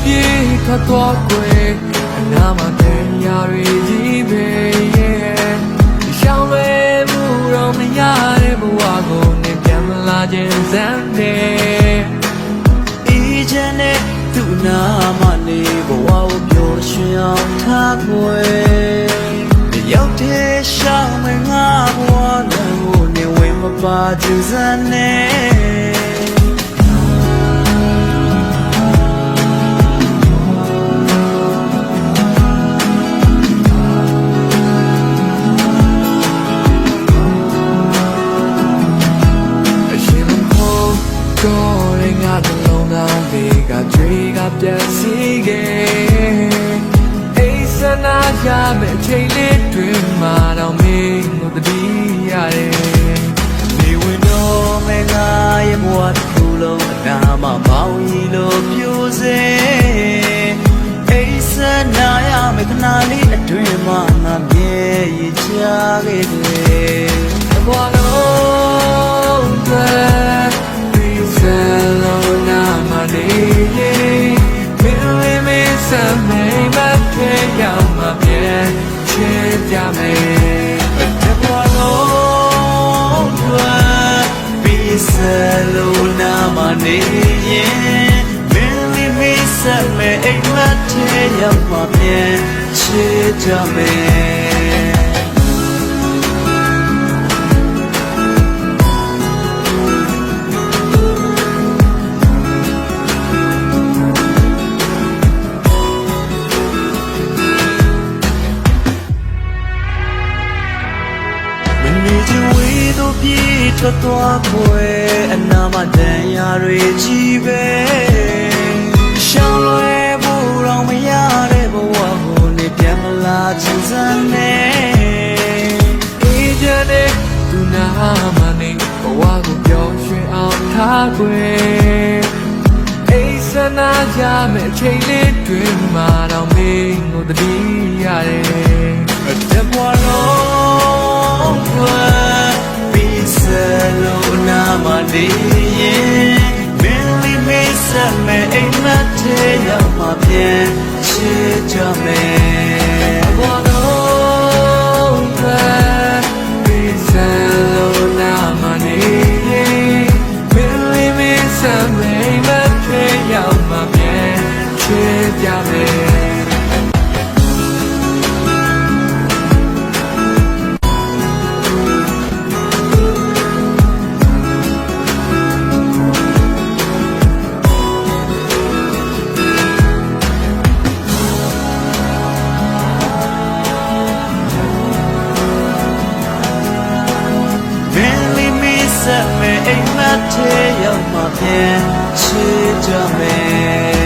ပြေထွက်သွားကွယ်အနာမှာတရားတွေကြီးပဲရှောင်းလွယ်မှုတော့မရတဲ့ဘဝကိုနေပြန်မလာခြင်းစမ်းတယ်အေးချမ်းတဲ့သူ့နာမနေဘဝကိုပျော်ရွှင်အောင်ထားကွယ်ရောက်တဲ့ရှောင်းမငါဘဝနဲ့ကိုနေဝင်မပါကြစမ်းနဲ့ပြည့်စည်ခဲ့အိဆနာရမယ့်အချိန်လေးတွင်မှတော့မင်းတို့တတိရတယ်နေဝင်တော့မငါရဲ့ဘဝတစ်ခုလုံးအနာမပေါင်းရီလို့ပြိုစေအိဆနာရမယ့်ခဏလေးအတွင်မှငါမြဲရချခဲ့တယ်ဘဝလုံးတွေဒီစလုံးနာမလေးSamay mate yama bien che jame te puedo pisalo na mane really me samay mate yama bien che jameပြေထွက်သွားခွဲအနာမတန်ရာတွေကြီးပဲရှောင်းလွယ်ဖို့တော့မရတဲ့ဘဝကိုနေပြန်မလာချင်စမ်းနဲ့အေးကြတဲ့သူနာမနေဘဝကိုပျော်ရွှင်အောင်ထားခွဲအိဆနာကြမယ့်အချိန်လေးတွင်မှတော့မင်းကိုတတိရတယ်တဲ့ဘဝလုံးSalona madiye Really me same mate yama bien che jame Wano Salona madiye Really me same mate yama bien che jame Aimat te yama bien che jame